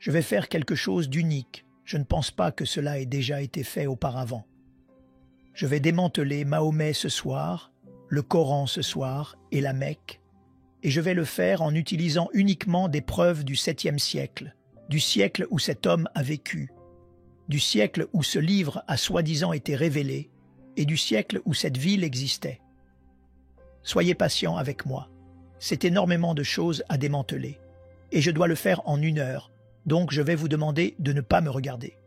Je vais faire quelque chose d'unique. Je ne pense pas que cela ait déjà été fait auparavant. Je vais démanteler Mahomet ce soir, le Coran ce soir et la Mecque, et je vais le faire en utilisant uniquement des preuves du 7e siècle, du siècle où cet homme a vécu, du siècle où ce livre a soi-disant été révélé, et du siècle où cette ville existait. Soyez patient avec moi. C'est énormément de choses à démanteler, et je dois le faire en 1 heure, donc je vais vous demander de ne pas me regarder.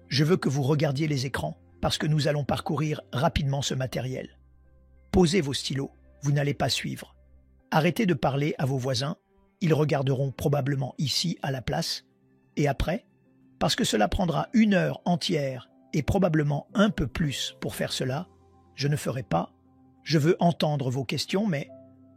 Je veux que vous regardiez les écrans, parce que nous allons parcourir rapidement ce matériel. Posez vos stylos, vous n'allez pas suivre. Arrêtez de parler à vos voisins, ils regarderont probablement ici à la place, et après, parce que cela prendra 1 heure entière et probablement un peu plus pour faire cela, je ne ferai pas. Je veux entendre vos questions, mais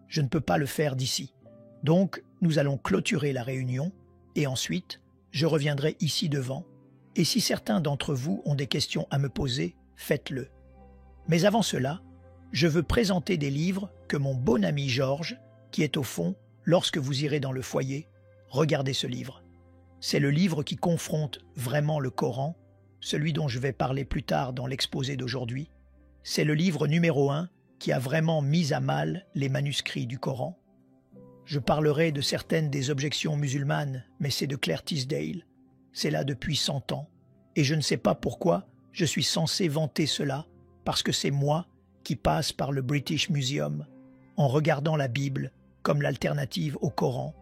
je ne peux pas le faire d'ici. Donc, nous allons clôturer la réunion, et ensuite, je reviendrai ici devant, et si certains d'entre vous ont des questions à me poser, faites-le. Mais avant cela, je veux présenter des livres que mon bon ami Georges, qui est au fond, lorsque vous irez dans le foyer, regardez ce livre. C'est le livre qui confronte vraiment le Coran, celui dont je vais parler plus tard dans l'exposé d'aujourd'hui. C'est le livre numéro 1 qui a vraiment mis à mal les manuscrits du Coran. Je parlerai de certaines des objections musulmanes, mais c'est de Claire Tisdale. C'est là depuis 100 ans, et je ne sais pas pourquoi je suis censé vanter cela, parce que c'est moi qui passe par le British Museum en regardant la Bible comme l'alternative au Coran,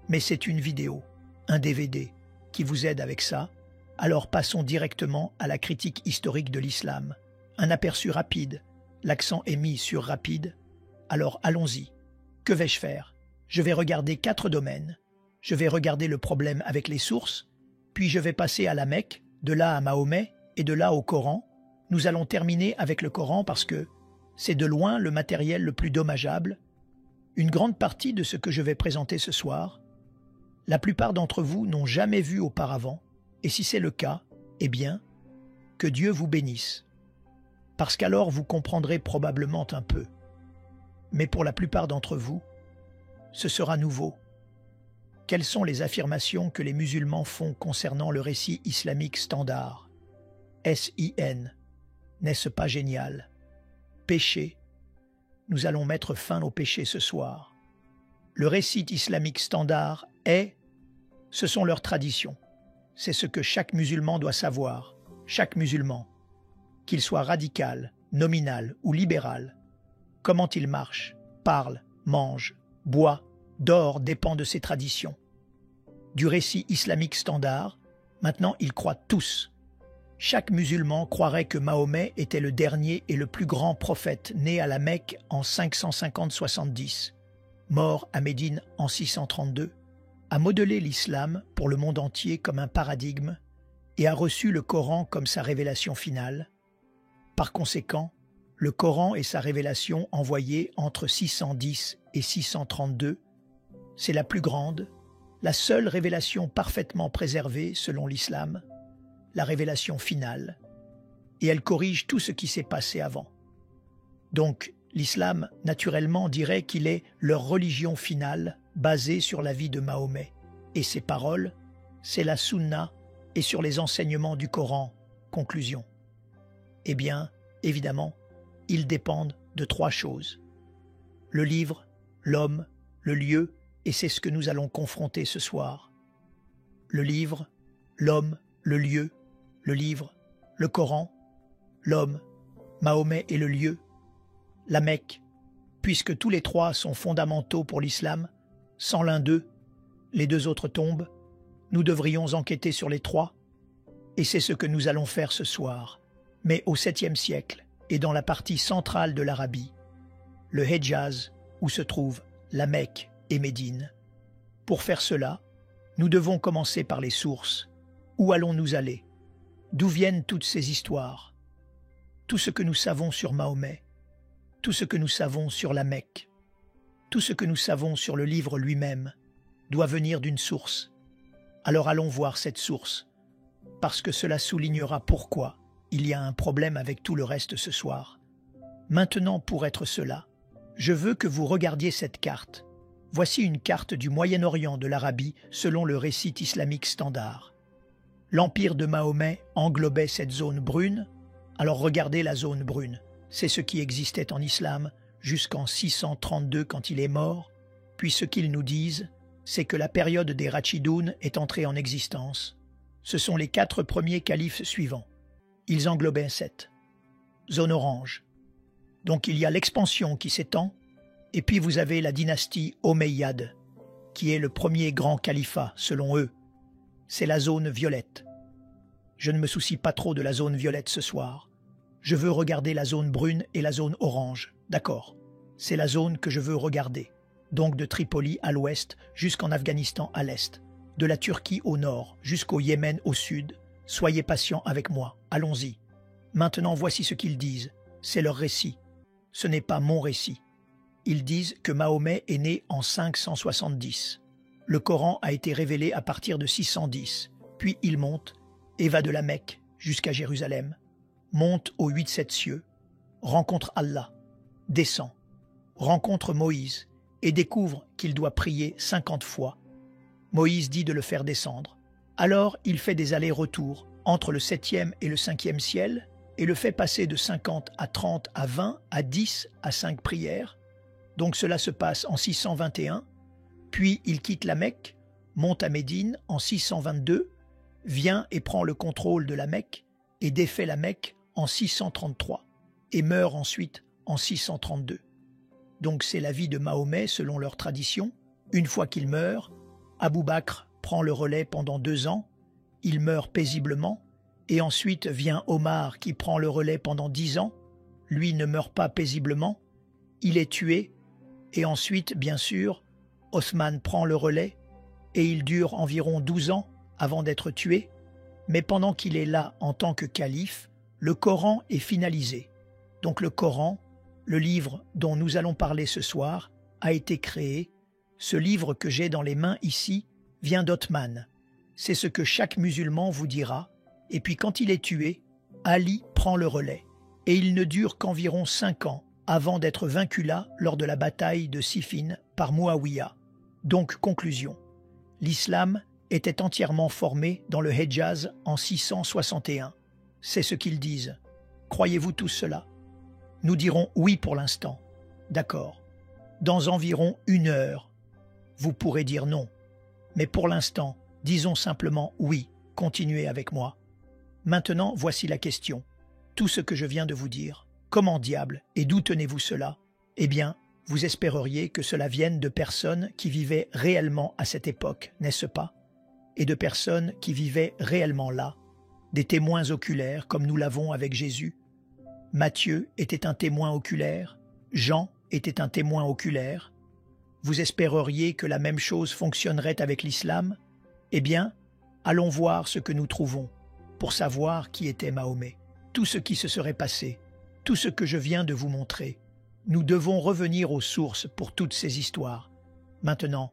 mais c'est une vidéo, un DVD, qui vous aide avec ça. Alors passons directement à la critique historique de l'islam. Un aperçu rapide, l'accent est mis sur rapide. Alors allons-y. Que vais-je faire? Je vais regarder 4 domaines. Je vais regarder le problème avec les sources, puis je vais passer à la Mecque, de là à Mahomet et de là au Coran. Nous allons terminer avec le Coran parce que c'est de loin le matériel le plus dommageable. Une grande partie de ce que je vais présenter ce soir, la plupart d'entre vous n'ont jamais vu auparavant, et si c'est le cas, eh bien, que Dieu vous bénisse. Parce qu'alors vous comprendrez probablement un peu. Mais pour la plupart d'entre vous, ce sera nouveau. Quelles sont les affirmations que les musulmans font concernant le récit islamique standard? S-I-N. N'est-ce pas génial? Péché. Nous allons mettre fin au péché ce soir. Le récit islamique standard ce sont leurs traditions. C'est ce que chaque musulman doit savoir, chaque musulman, qu'il soit radical, nominal ou libéral. Comment il marche, parle, mange, boit, dort dépend de ses traditions. Du récit islamique standard, maintenant ils croient tous. Chaque musulman croirait que Mahomet était le dernier et le plus grand prophète né à la Mecque en 550-70, mort à Médine en 632, a modelé l'islam pour le monde entier comme un paradigme et a reçu le Coran comme sa révélation finale. Par conséquent, le Coran et sa révélation envoyée entre 610 et 632, c'est la plus grande, la seule révélation parfaitement préservée selon l'islam, la révélation finale, et elle corrige tout ce qui s'est passé avant. Donc, l'islam, naturellement, dirait qu'il est leur religion finale, basée sur la vie de Mahomet. Et ses paroles, c'est la sunna et sur les enseignements du Coran. Conclusion. Eh bien, évidemment, ils dépendent de 3 choses. Le livre, l'homme, le lieu, et c'est ce que nous allons confronter ce soir. Le livre, l'homme, le lieu, le livre, le Coran, l'homme, Mahomet et le lieu, la Mecque, puisque tous les 3 sont fondamentaux pour l'islam, sans l'un d'eux, les 2 autres tombent, nous devrions enquêter sur les 3, et c'est ce que nous allons faire ce soir, mais au 7e siècle et dans la partie centrale de l'Arabie, le Hedjaz, où se trouvent la Mecque et Médine. Pour faire cela, nous devons commencer par les sources. Où allons-nous aller? D'où viennent toutes ces histoires? Tout ce que nous savons sur Mahomet, tout ce que nous savons sur la Mecque, tout ce que nous savons sur le livre lui-même doit venir d'une source. Alors allons voir cette source, parce que cela soulignera pourquoi il y a un problème avec tout le reste ce soir. Maintenant, pour être cela, je veux que vous regardiez cette carte. Voici une carte du Moyen-Orient de l'Arabie selon le récit islamique standard. L'empire de Mahomet englobait cette zone brune, alors regardez la zone brune. C'est ce qui existait en islam jusqu'en 632 quand il est mort, puis ce qu'ils nous disent, c'est que la période des Rachidoun est entrée en existence. Ce sont les 4 premiers califes suivants. Ils englobaient 7. Zone orange. Donc il y a l'expansion qui s'étend, et puis vous avez la dynastie Omeyyade, qui est le premier grand califat, selon eux. C'est la zone violette. Je ne me soucie pas trop de la zone violette ce soir. Je veux regarder la zone brune et la zone orange. D'accord. C'est la zone que je veux regarder. Donc de Tripoli à l'ouest jusqu'en Afghanistan à l'est, de la Turquie au nord jusqu'au Yémen au sud. Soyez patients avec moi, allons-y. Maintenant voici ce qu'ils disent, c'est leur récit. Ce n'est pas mon récit. Ils disent que Mahomet est né en 570. Le Coran a été révélé à partir de 610, puis il monte et va de la Mecque jusqu'à Jérusalem, monte aux 8-7 cieux, rencontre Allah, descend, rencontre Moïse, et découvre qu'il doit prier 50 fois. Moïse dit de le faire descendre. Alors il fait des allers-retours entre le 7e et le 5e ciel et le fait passer de 50 à 30 à 20 à 10 à 5 prières. Donc cela se passe en 621, puis il quitte la Mecque, monte à Médine en 622, vient et prend le contrôle de la Mecque et défait la Mecque en 633 et meurt ensuite en 632. Donc c'est la vie de Mahomet selon leur tradition. Une fois qu'il meurt, Abou Bakr prend le relais pendant 2 ans, il meurt paisiblement, et ensuite vient Omar qui prend le relais pendant 10 ans, lui ne meurt pas paisiblement, il est tué, et ensuite, bien sûr, Othman prend le relais, et il dure environ 12 ans avant d'être tué, mais pendant qu'il est là en tant que calife, le Coran est finalisé. Donc le Coran, le livre dont nous allons parler ce soir, a été créé. Ce livre que j'ai dans les mains ici vient d'Othman. C'est ce que chaque musulman vous dira. Et puis quand il est tué, Ali prend le relais. Et il ne dure qu'environ 5 ans avant d'être vaincu là lors de la bataille de Siffin par Muawiyah. Donc conclusion, l'islam était entièrement formé dans le Hedjaz en 661. C'est ce qu'ils disent. Croyez-vous tous cela? Nous dirons oui pour l'instant. D'accord. Dans environ 1 heure, vous pourrez dire non. Mais pour l'instant, disons simplement oui. Continuez avec moi. Maintenant, voici la question. Tout ce que je viens de vous dire, comment diable et d'où tenez-vous cela? Eh bien, vous espéreriez que cela vienne de personnes qui vivaient réellement à cette époque, n'est-ce pas? Et de personnes qui vivaient réellement là, des témoins oculaires comme nous l'avons avec Jésus. Matthieu était un témoin oculaire, Jean était un témoin oculaire. Vous espéreriez que la même chose fonctionnerait avec l'islam? Eh bien, allons voir ce que nous trouvons pour savoir qui était Mahomet. Tout ce qui se serait passé, tout ce que je viens de vous montrer. Nous devons revenir aux sources pour toutes ces histoires. Maintenant,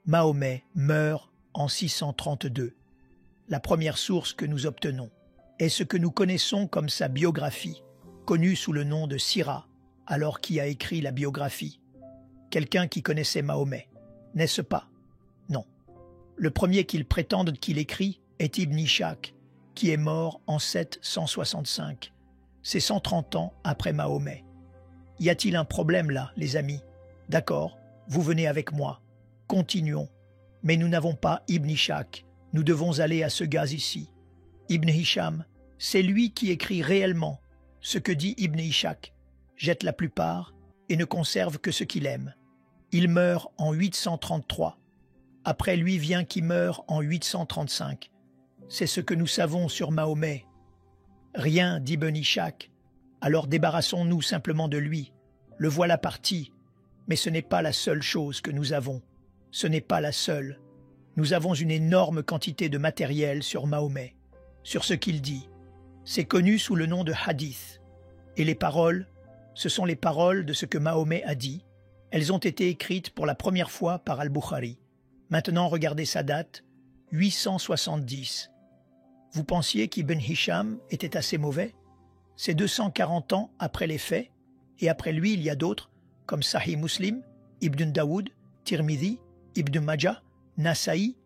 Mahomet meurt en 632. La première source que nous obtenons est ce que nous connaissons comme sa biographie, connue sous le nom de Sira. Alors qui a écrit la biographie? Quelqu'un qui connaissait Mahomet, n'est-ce pas? Non. Le premier qu'ils prétendent qu'il écrit est Ibn Ishaq, qui est mort en 765. C'est 130 ans après Mahomet. Y a-t-il un problème là, les amis? D'accord, vous venez avec moi. Continuons. Mais nous n'avons pas Ibn Ishaq. Nous devons aller à ce gars ici. Ibn Hisham, c'est lui qui écrit réellement ce que dit Ibn Ishaq, jette la plupart et ne conserve que ce qu'il aime. Il meurt en 833. Après lui vient qui meurt en 835. C'est ce que nous savons sur Mahomet. Rien d'Ibn Ishaq. Alors débarrassons-nous simplement de lui. Le voilà parti. Mais ce n'est pas la seule chose que nous avons. Ce n'est pas la seule. Nous avons une énorme quantité de matériel sur Mahomet, sur ce qu'il dit. C'est connu sous le nom de hadith. Et les paroles, ce sont les paroles de ce que Mahomet a dit. Elles ont été écrites pour la première fois par Al-Bukhari. Maintenant, regardez sa date, 870. Vous pensiez qu'Ibn Hisham était assez mauvais? C'est 240 ans après les faits, et après lui, il y a d'autres, comme Sahih Muslim, Ibn Daoud Tirmidhi, Ibn Majah, Nasa'i,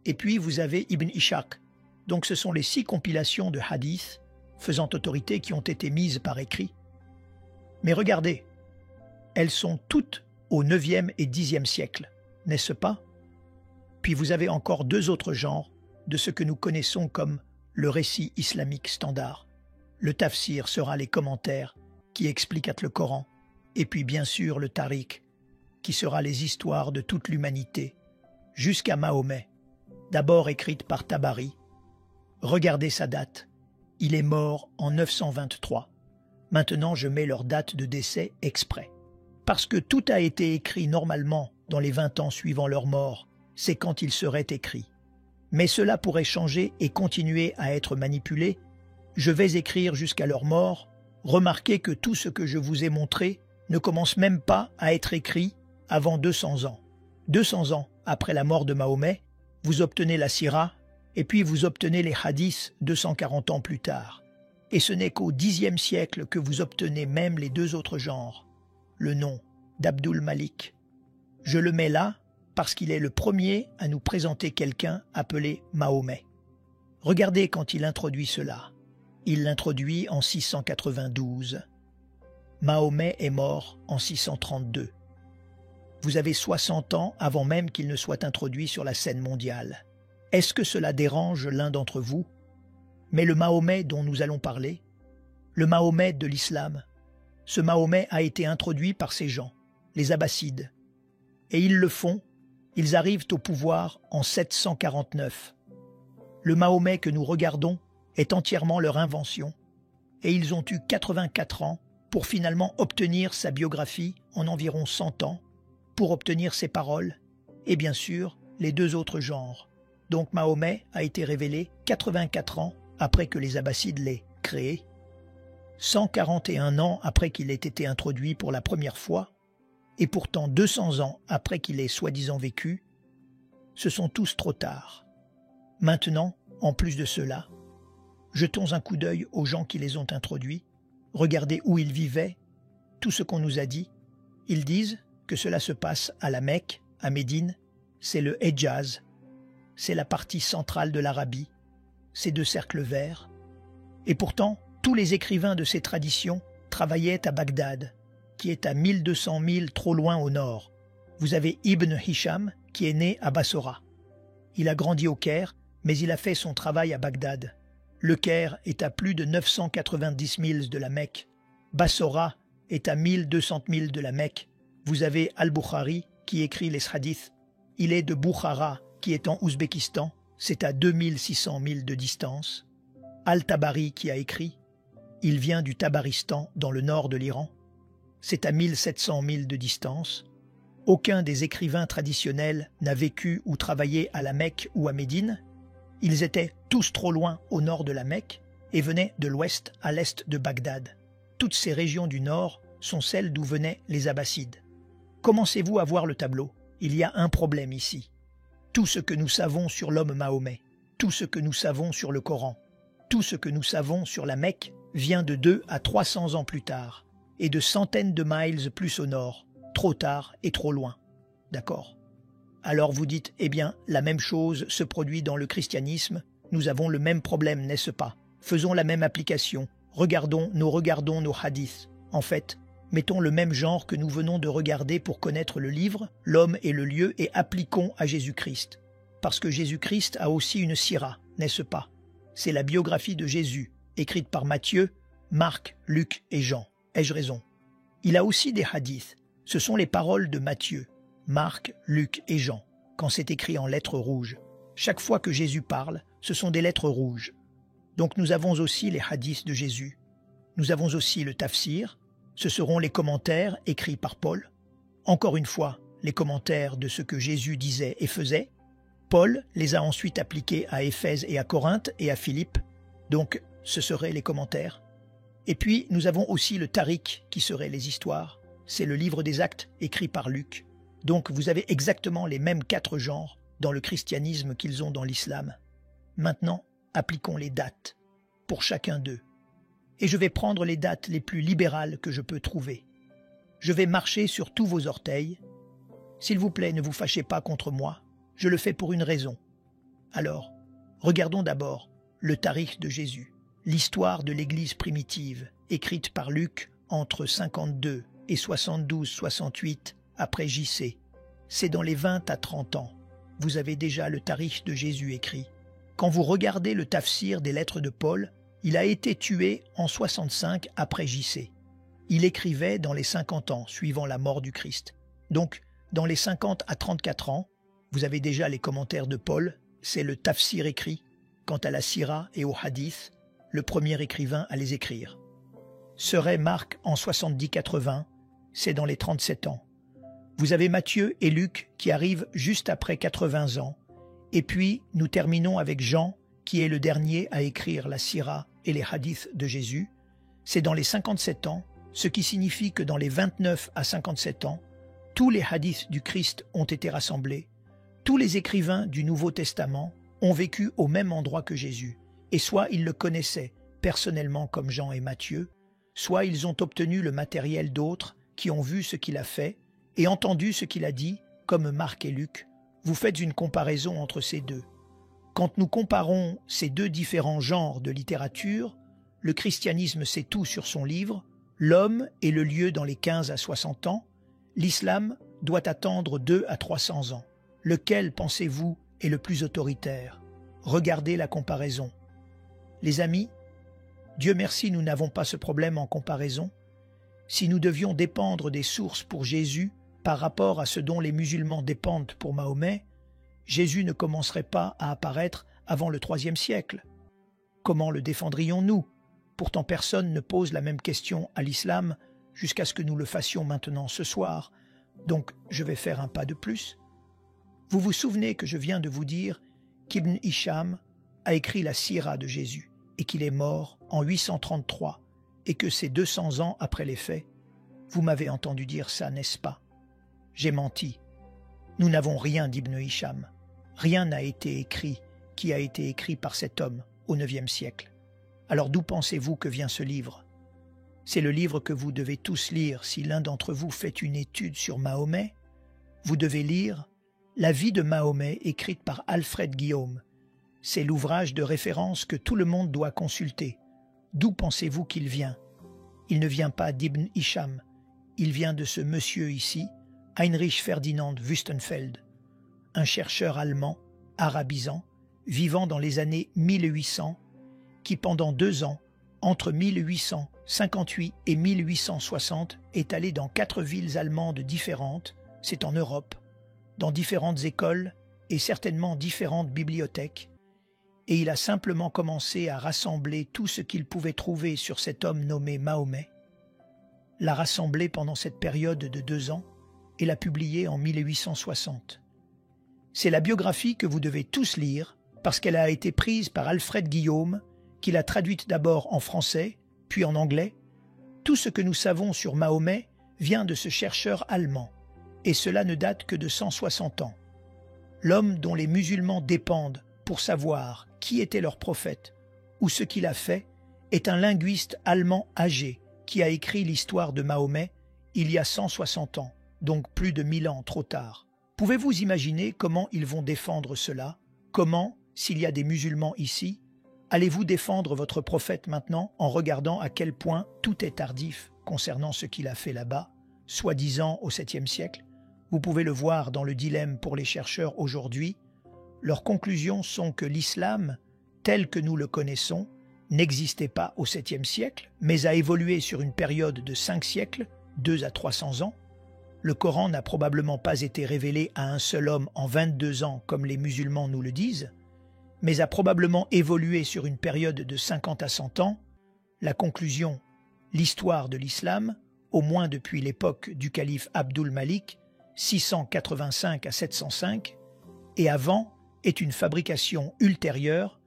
et puis vous avez Ibn Ishaq. Donc ce sont les 6 compilations de hadiths faisant autorité qui ont été mises par écrit. Mais regardez, elles sont toutes au 9e et 10e siècle, n'est-ce pas? Puis vous avez encore 2 autres genres de ce que nous connaissons comme le récit islamique standard. Le tafsir sera les commentaires qui expliquent le Coran, et puis bien sûr le tariq, qui sera les histoires de toute l'humanité, jusqu'à Mahomet, d'abord écrite par Tabari. Regardez sa date, il est mort en 923. Maintenant je mets leur date de décès exprès. Parce que tout a été écrit normalement dans les 20 ans suivant leur mort, c'est quand il serait écrit. Mais cela pourrait changer et continuer à être manipulé. Je vais écrire jusqu'à leur mort. Remarquez que tout ce que je vous ai montré ne commence même pas à être écrit avant 200 ans. 200 ans après la mort de Mahomet, vous obtenez la Sira, et puis vous obtenez les hadiths 240 ans plus tard. Et ce n'est qu'au 10e siècle que vous obtenez même les 2 autres genres. Le nom d'Abdul Malik. Je le mets là parce qu'il est le premier à nous présenter quelqu'un appelé Mahomet. Regardez quand il introduit cela. Il l'introduit en 692. Mahomet est mort en 632. Vous avez 60 ans avant même qu'il ne soit introduit sur la scène mondiale. Est-ce que cela dérange l'un d'entre vous? Mais le Mahomet dont nous allons parler, le Mahomet de l'islam, ce Mahomet a été introduit par ces gens, les Abbassides. Et ils le font, ils arrivent au pouvoir en 749. Le Mahomet que nous regardons est entièrement leur invention, et ils ont eu 84 ans pour finalement obtenir sa biographie en environ 100 ans, pour obtenir ses paroles, et bien sûr les 2 autres genres. Donc Mahomet a été révélé 84 ans après que les Abbassides l'aient créé, 141 ans après qu'il ait été introduit pour la première fois, et pourtant 200 ans après qu'il ait soi-disant vécu. Ce sont tous trop tard. Maintenant, en plus de cela, jetons un coup d'œil aux gens qui les ont introduits, regardez où ils vivaient, tout ce qu'on nous a dit. Ils disent que cela se passe à la Mecque, à Médine, c'est le Hedjaz, c'est la partie centrale de l'Arabie, ces 2 cercles verts. Et pourtant, tous les écrivains de ces traditions travaillaient à Bagdad, qui est à 1200 milles trop loin au nord. Vous avez Ibn Hisham, qui est né à Bassora. Il a grandi au Caire, mais il a fait son travail à Bagdad. Le Caire est à plus de 990 milles de la Mecque. Bassora est à 1200 milles de la Mecque. Vous avez Al-Bukhari, qui écrit les hadiths. Il est de Bukhara, qui est en Ouzbékistan. C'est à 2600 milles de distance. Al-Tabari, qui a écrit. Il vient du Tabaristan, dans le nord de l'Iran. C'est à 1700 milles de distance. Aucun des écrivains traditionnels n'a vécu ou travaillé à la Mecque ou à Médine. Ils étaient tous trop loin au nord de la Mecque et venaient de l'ouest à l'est de Bagdad. Toutes ces régions du nord sont celles d'où venaient les Abbassides. Commencez-vous à voir le tableau? Il y a un problème ici. Tout ce que nous savons sur l'homme Mahomet, tout ce que nous savons sur le Coran, tout ce que nous savons sur la Mecque vient de 200 à 300 ans plus tard et de centaines de miles plus au nord, trop tard et trop loin. D'accord? Alors vous dites, eh bien, la même chose se produit dans le christianisme, nous avons le même problème, n'est-ce pas? Faisons la même application, regardons nos hadiths. En fait, mettons le même genre que nous venons de regarder pour connaître le livre, l'homme et le lieu et appliquons à Jésus-Christ. Parce que Jésus-Christ a aussi une sira, n'est-ce pas? C'est la biographie de Jésus, écrite par Matthieu, Marc, Luc et Jean. Ai-je raison? Il a aussi des hadiths. Ce sont les paroles de Matthieu, Marc, Luc et Jean, quand c'est écrit en lettres rouges. Chaque fois que Jésus parle, ce sont des lettres rouges. Donc nous avons aussi les hadiths de Jésus. Nous avons aussi le tafsir. Ce seront les commentaires écrits par Paul. Encore une fois, les commentaires de ce que Jésus disait et faisait. Paul les a ensuite appliqués à Éphèse et à Corinthe et à Philippe. Donc, ce seraient les commentaires. Et puis, nous avons aussi le Tariq, qui seraient les histoires. C'est le livre des actes écrit par Luc. Donc, vous avez exactement les mêmes 4 genres dans le christianisme qu'ils ont dans l'islam. Maintenant, appliquons les dates pour chacun d'eux. Et je vais prendre les dates les plus libérales que je peux trouver. Je vais marcher sur tous vos orteils S'il vous plaît, ne vous fâchez pas contre moi, je le fais pour une raison. Alors, regardons d'abord le tarikh de Jésus, l'histoire de l'Église primitive, écrite par Luc entre 52 et 72-68 après JC. C'est dans les 20 à 30 ans. Vous avez déjà le tarikh de Jésus écrit. Quand vous regardez le tafsir des lettres de Paul, il a été tué en 65 après JC. Il écrivait dans les 50 ans suivant la mort du Christ. Donc, dans les 50 à 34 ans, vous avez déjà les commentaires de Paul, c'est le tafsir écrit. Quant à la sira et au hadith, le premier écrivain à les écrire. Serait Marc en 70-80, c'est dans les 37 ans. Vous avez Matthieu et Luc qui arrivent juste après 80 ans. Et puis, nous terminons avec Jean, qui est le dernier à écrire la sira et les hadiths de Jésus. C'est dans les 57 ans, ce qui signifie que dans les 29 à 57 ans, tous les hadiths du Christ ont été rassemblés. Tous les écrivains du Nouveau Testament ont vécu au même endroit que Jésus, et soit ils le connaissaient personnellement comme Jean et Matthieu, soit ils ont obtenu le matériel d'autres qui ont vu ce qu'il a fait et entendu ce qu'il a dit, comme Marc et Luc. Vous faites une comparaison entre ces deux. Quand nous comparons ces deux différents genres de littérature, le christianisme sait tout sur son livre, l'homme et le lieu dans les 15 à 60 ans, l'islam doit attendre 2 à 300 ans. Lequel, pensez-vous, est le plus autoritaire? Regardez la comparaison. Les amis, Dieu merci, nous n'avons pas ce problème en comparaison. Si nous devions dépendre des sources pour Jésus par rapport à ce dont les musulmans dépendent pour Mahomet, Jésus ne commencerait pas à apparaître avant le IIIe siècle. Comment le défendrions-nous? Pourtant personne ne pose la même question à l'islam jusqu'à ce que nous le fassions maintenant ce soir. Donc je vais faire un pas de plus. Vous vous souvenez que je viens de vous dire qu'Ibn Hisham a écrit la sira de Jésus et qu'il est mort en 833 et que c'est 200 ans après les faits. Vous m'avez entendu dire ça, n'est-ce pas? J'ai menti. Nous n'avons rien d'Ibn Hisham. Rien n'a été écrit qui a été écrit par cet homme au IXe siècle. Alors d'où pensez-vous que vient ce livre? C'est le livre que vous devez tous lire si l'un d'entre vous fait une étude sur Mahomet. Vous devez lire La vie de Mahomet écrite par Alfred Guillaume. C'est l'ouvrage de référence que tout le monde doit consulter. D'où pensez-vous qu'il vient? Il ne vient pas d'Ibn Hisham. Il vient de ce monsieur ici, Heinrich Ferdinand Wüstenfeld, un chercheur allemand, arabisant, vivant dans les années 1800, qui pendant 2 ans, entre 1858 et 1860, est allé dans 4 villes allemandes différentes, c'est en Europe, dans différentes écoles et certainement différentes bibliothèques, et il a simplement commencé à rassembler tout ce qu'il pouvait trouver sur cet homme nommé Mahomet, l'a rassemblé pendant cette période de 2 ans et l'a publié en 1860. C'est la biographie que vous devez tous lire parce qu'elle a été prise par Alfred Guillaume, qui l'a traduite d'abord en français, puis en anglais. Tout ce que nous savons sur Mahomet vient de ce chercheur allemand, et cela ne date que de 160 ans. L'homme dont les musulmans dépendent pour savoir qui était leur prophète ou ce qu'il a fait est un linguiste allemand âgé qui a écrit l'histoire de Mahomet il y a 160 ans, donc plus de 1000 ans trop tard. Pouvez-vous imaginer comment ils vont défendre cela? Comment, s'il y a des musulmans ici, allez-vous défendre votre prophète maintenant en regardant à quel point tout est tardif concernant ce qu'il a fait là-bas, soi-disant au 7e siècle? Vous pouvez le voir dans le dilemme pour les chercheurs aujourd'hui. Leurs conclusions sont que l'islam, tel que nous le connaissons, n'existait pas au 7e siècle, mais a évolué sur une période de 5 siècles, 2 à 300 ans. Le Coran n'a probablement pas été révélé à un seul homme en 22 ans comme les musulmans nous le disent, mais a probablement évolué sur une période de 50 à 100 ans. La conclusion, l'histoire de l'islam, au moins depuis l'époque du calife Abdul Malik, 685 à 705, et avant, est une fabrication ultérieure.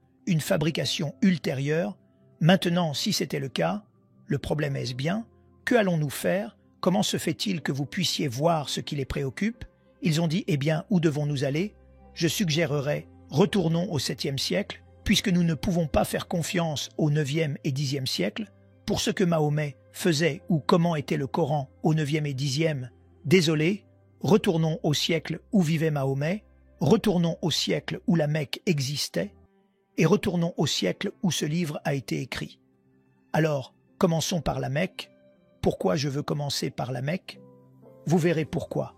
Maintenant, si c'était le cas, le problème est-ce bien? Que allons-nous faire? Comment se fait-il que vous puissiez voir ce qui les préoccupe? Ils ont dit, eh bien, où devons-nous aller? Je suggérerais, retournons au 7e siècle, puisque nous ne pouvons pas faire confiance au 9e et 10e siècle. Pour ce que Mahomet faisait ou comment était le Coran au 9e et 10e, désolé, Retournons au siècle où vivait Mahomet, retournons au siècle où la Mecque existait, et retournons au siècle où ce livre a été écrit. Alors, commençons par la Mecque. Pourquoi je veux commencer par la Mecque? Vous verrez pourquoi.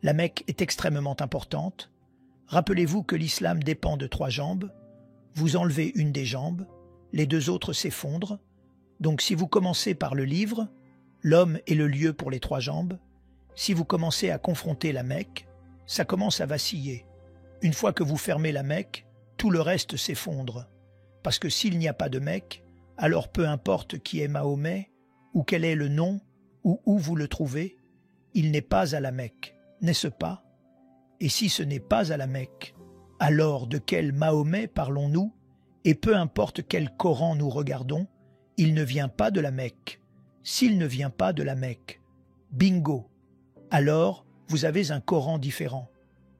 La Mecque est extrêmement importante. Rappelez-vous que l'islam dépend de 3 jambes. Vous enlevez une des jambes, les 2 autres s'effondrent. Donc si vous commencez par le livre, l'homme est le lieu pour les 3 jambes. Si vous commencez à confronter la Mecque, ça commence à vaciller. Une fois que vous fermez la Mecque, tout le reste s'effondre. Parce que s'il n'y a pas de Mecque, alors peu importe qui est Mahomet, ou quel est le nom, ou où vous le trouvez, il n'est pas à la Mecque, n'est-ce pas? Et si ce n'est pas à la Mecque, alors de quel Mahomet parlons-nous? Et peu importe quel Coran nous regardons, il ne vient pas de la Mecque. S'il ne vient pas de la Mecque, bingo! Alors, vous avez un Coran différent.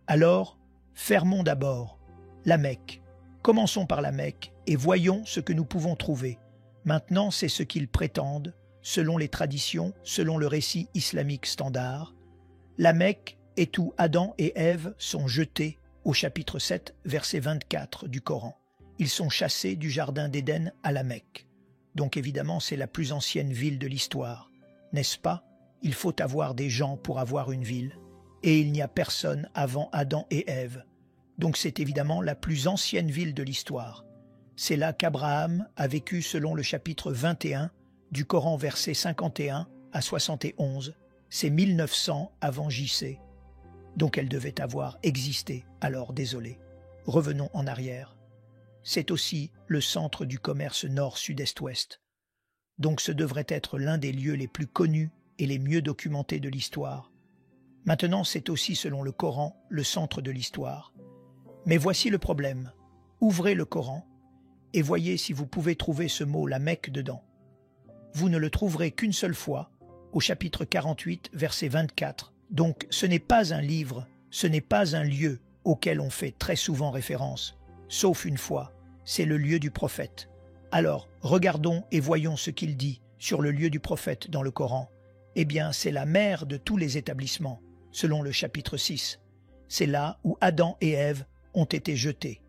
Alors, fermons d'abord la Mecque. Commençons par la Mecque et voyons ce que nous pouvons trouver. Maintenant, c'est ce qu'ils prétendent, selon les traditions, selon le récit islamique standard. La Mecque est où Adam et Ève sont jetés au chapitre 7, verset 24 du Coran. Ils sont chassés du jardin d'Éden à la Mecque. Donc évidemment, c'est la plus ancienne ville de l'histoire. N'est-ce pas? Il faut avoir des gens pour avoir une ville. Et il n'y a personne avant Adam et Ève. Donc c'est évidemment la plus ancienne ville de l'histoire. C'est là qu'Abraham a vécu selon le chapitre 21 du Coran, versets 51 à 71. C'est 1900 avant JC. Donc elle devait avoir existé, alors désolé. Revenons en arrière. C'est aussi le centre du commerce nord-sud-est-ouest. Donc ce devrait être l'un des lieux les plus connus et les mieux documentés de l'histoire. Maintenant, c'est aussi, selon le Coran, le centre de l'histoire. Mais voici le problème. Ouvrez le Coran et voyez si vous pouvez trouver ce mot, la Mecque, dedans. Vous ne le trouverez qu'une seule fois, au chapitre 48, verset 24. Donc ce n'est pas un livre, ce n'est pas un lieu auquel on fait très souvent référence, sauf une fois, c'est le lieu du prophète. Alors, regardons et voyons ce qu'il dit sur le lieu du prophète dans le Coran. Eh bien, c'est la mère de tous les établissements, selon le chapitre 6. C'est là où Adam et Ève ont été jetés.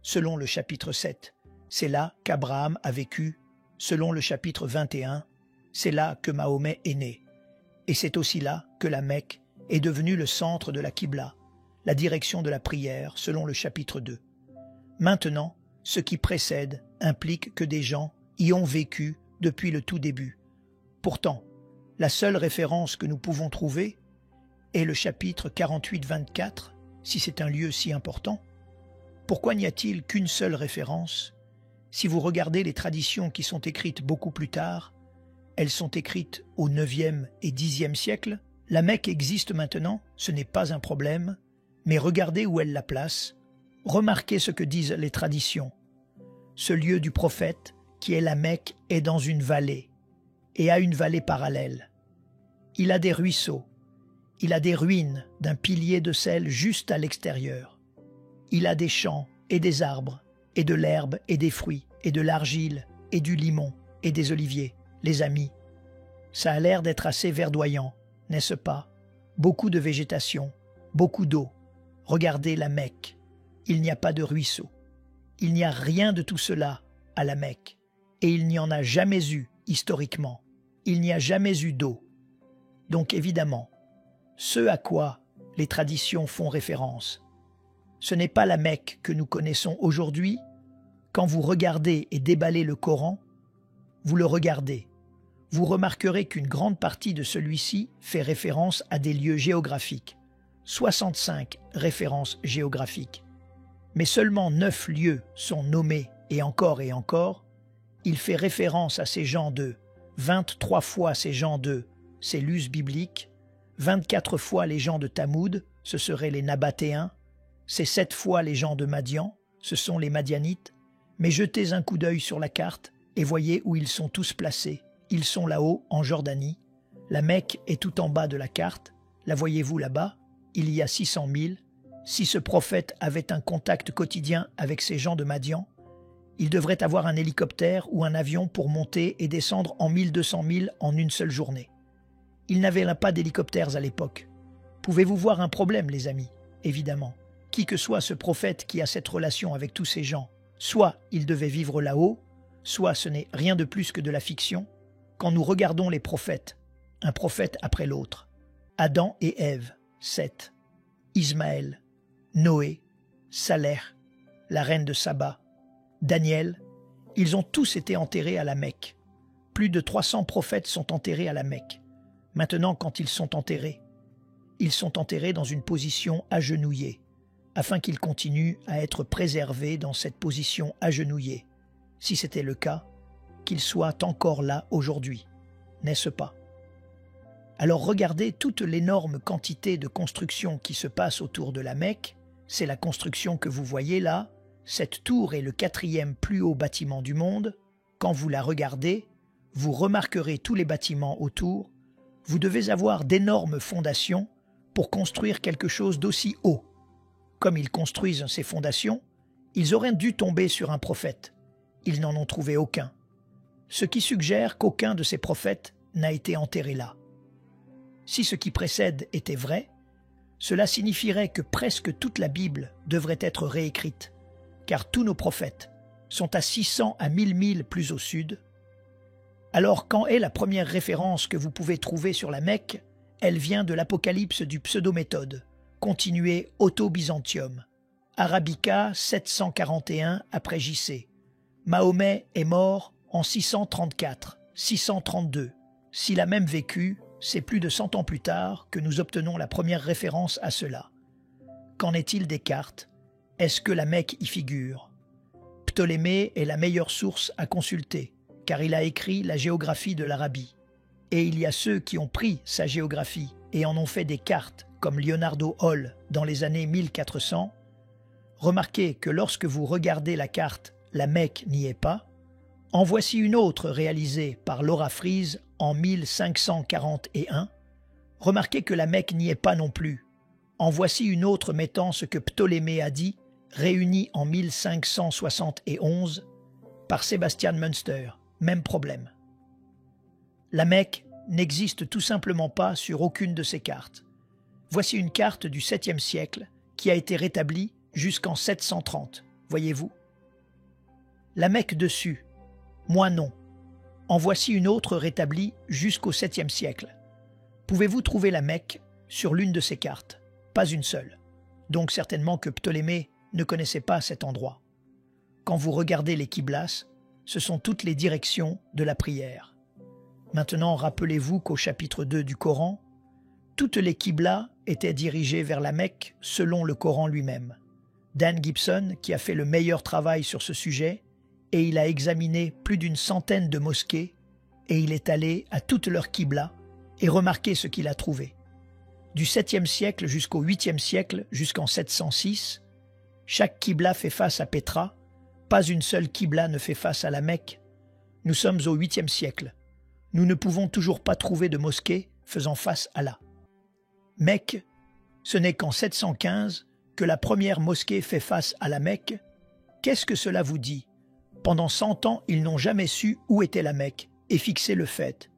Selon le chapitre 7, c'est là qu'Abraham a vécu. Selon le chapitre 21, c'est là que Mahomet est né. Et c'est aussi là que la Mecque est devenue le centre de la Qibla, la direction de la prière, selon le chapitre 2. Maintenant, ce qui précède implique que des gens y ont vécu depuis le tout début. Pourtant, la seule référence que nous pouvons trouver est le chapitre 48-24, si c'est un lieu si important. Pourquoi n'y a-t-il qu'une seule référence? Si vous regardez les traditions qui sont écrites beaucoup plus tard, elles sont écrites au 9e et 10e siècle. La Mecque existe maintenant, ce n'est pas un problème, mais regardez où elle la place. Remarquez ce que disent les traditions. Ce lieu du prophète, qui est la Mecque, est dans une vallée, et a une vallée parallèle. Il a des ruisseaux, il a des ruines d'un pilier de sel juste à l'extérieur. Il a des champs et des arbres, et de l'herbe et des fruits, et de l'argile, et du limon, et des oliviers. Les amis, ça a l'air d'être assez verdoyant, n'est-ce pas? Beaucoup de végétation, beaucoup d'eau. Regardez la Mecque, il n'y a pas de ruisseau. Il n'y a rien de tout cela à la Mecque, et il n'y en a jamais eu historiquement. Il n'y a jamais eu d'eau. Donc évidemment, ce à quoi les traditions font référence, ce n'est pas la Mecque que nous connaissons aujourd'hui. Quand vous regardez et déballez le Coran, vous le regardez. Vous remarquerez qu'une grande partie de celui-ci fait référence à des lieux géographiques. 65 références géographiques. Mais seulement 9 lieux sont nommés et encore, il fait référence à ces gens de 23 fois ces gens de c'est l'us biblique, 24 fois les gens de Tamoud, ce seraient les Nabatéens, c'est 7 fois les gens de Madian, ce sont les Madianites, mais jetez un coup d'œil sur la carte et voyez où ils sont tous placés. Ils sont là-haut, en Jordanie. La Mecque est tout en bas de la carte. La voyez-vous là-bas? Il y a 600 000. Si ce prophète avait un contact quotidien avec ces gens de Madian, il devrait avoir un hélicoptère ou un avion pour monter et descendre en 1200 000 en une seule journée. Il n'avait pas d'hélicoptères à l'époque. Pouvez-vous voir un problème, les amis? Évidemment. Qui que soit ce prophète qui a cette relation avec tous ces gens, soit il devait vivre là-haut, soit ce n'est rien de plus que de la fiction. Quand nous regardons les prophètes, un prophète après l'autre, Adam et Ève, Seth, Ismaël, Noé, Saleh, la reine de Saba, Daniel, ils ont tous été enterrés à la Mecque. Plus de 300 prophètes sont enterrés à la Mecque. Maintenant, quand ils sont enterrés dans une position agenouillée, afin qu'ils continuent à être préservés dans cette position agenouillée. Si c'était le cas, qu'ils soient encore là aujourd'hui, n'est-ce pas? Alors regardez toute l'énorme quantité de construction qui se passe autour de la Mecque. C'est la construction que vous voyez là. Cette tour est le 4e plus haut bâtiment du monde. Quand vous la regardez, vous remarquerez tous les bâtiments autour. Vous devez avoir d'énormes fondations pour construire quelque chose d'aussi haut. Comme ils construisent ces fondations, ils auraient dû tomber sur un prophète. Ils n'en ont trouvé aucun. Ce qui suggère qu'aucun de ces prophètes n'a été enterré là. Si ce qui précède était vrai, cela signifierait que presque toute la Bible devrait être réécrite, car tous nos prophètes sont à 600 à 1000 milles plus au sud. Alors quand est la première référence que vous pouvez trouver sur la Mecque? Elle vient de l'Apocalypse du Pseudo-Méthode, continué Auto-Byzantium, Arabica 741 après JC. Mahomet est mort en 634, 632. S'il a même vécu, c'est plus de 100 ans plus tard que nous obtenons la première référence à cela. Qu'en est-il des cartes? Est-ce que la Mecque y figure? Ptolémée est la meilleure source à consulter, car il a écrit la géographie de l'Arabie. Et il y a ceux qui ont pris sa géographie et en ont fait des cartes, comme Leonardo Hall dans les années 1400. Remarquez que lorsque vous regardez la carte, la Mecque n'y est pas. En voici une autre réalisée par Laura Fries en 1541. Remarquez que la Mecque n'y est pas non plus. En voici une autre mettant ce que Ptolémée a dit, réunie en 1571 par Sebastian Münster. Même problème. La Mecque n'existe tout simplement pas sur aucune de ces cartes. Voici une carte du 7e siècle qui a été rétablie jusqu'en 730. Voyez-vous? La Mecque dessus. Moi non. En voici une autre rétablie jusqu'au 7e siècle. Pouvez-vous trouver la Mecque sur l'une de ces cartes? Pas une seule. Donc certainement que Ptolémée ne connaissait pas cet endroit. Quand vous regardez les Qiblas, ce sont toutes les directions de la prière. Maintenant, rappelez-vous qu'au chapitre 2 du Coran, toutes les Qiblas étaient dirigées vers la Mecque selon le Coran lui-même. Dan Gibson, qui a fait le meilleur travail sur ce sujet, et il a examiné plus d'une centaine de mosquées, et il est allé à toutes leurs Qiblas, et remarquez ce qu'il a trouvé. Du 7e siècle jusqu'au 8e siècle, jusqu'en 706, chaque Qibla fait face à Pétra, pas une seule Qibla ne fait face à la Mecque. Nous sommes au 8e siècle. Nous ne pouvons toujours pas trouver de mosquée faisant face à la Mecque. Ce n'est qu'en 715 que la première mosquée fait face à la Mecque. Qu'est-ce que cela vous dit? Pendant 100 ans, ils n'ont jamais su où était la Mecque et fixé le fait.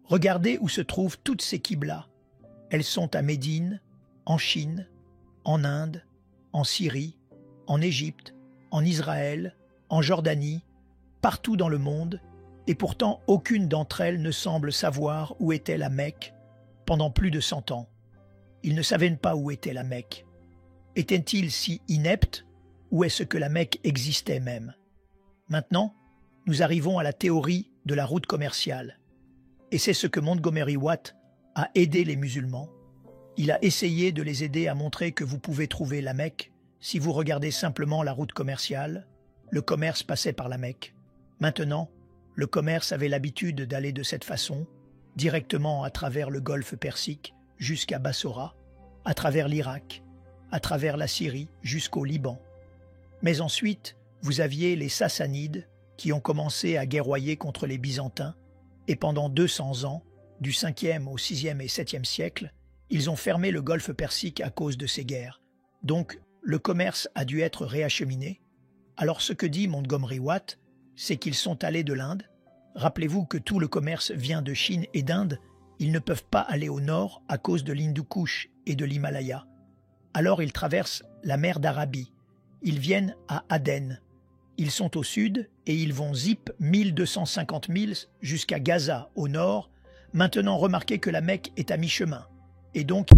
Regardez où se trouvent toutes ces Qiblas. Elles sont à Médine, en Chine, en Inde, en Syrie, en Égypte, en Israël, en Jordanie, partout dans le monde, et pourtant aucune d'entre elles ne semble savoir où était la Mecque pendant plus de 100 ans. Ils ne savaient pas où était la Mecque. Étaient-ils si ineptes, ou est-ce que la Mecque existait même? Maintenant, nous arrivons à la théorie de la route commerciale. Et c'est ce que Montgomery Watt a aidé les musulmans. Il a essayé de les aider à montrer que vous pouvez trouver la Mecque si vous regardez simplement la route commerciale. Le commerce passait par la Mecque. Maintenant, le commerce avait l'habitude d'aller de cette façon, directement à travers le golfe Persique jusqu'à Bassora, à travers l'Irak, à travers la Syrie jusqu'au Liban. Mais ensuite, vous aviez les Sassanides qui ont commencé à guerroyer contre les Byzantins, et pendant 200 ans, du 5e au 6e et 7e siècle, ils ont fermé le golfe Persique à cause de ces guerres. Donc, le commerce a dû être réacheminé. Alors ce que dit Montgomery Watt, c'est qu'ils sont allés de l'Inde. Rappelez-vous que tout le commerce vient de Chine et d'Inde, Ils ne peuvent pas aller au nord à cause de l'Hindou-Kush et de l'Himalaya. Alors ils traversent la mer d'Arabie. Ils viennent à Aden. Ils sont au sud et ils vont zip 1250 milles jusqu'à Gaza au nord. Maintenant remarquez que la Mecque est à mi-chemin. Et donc...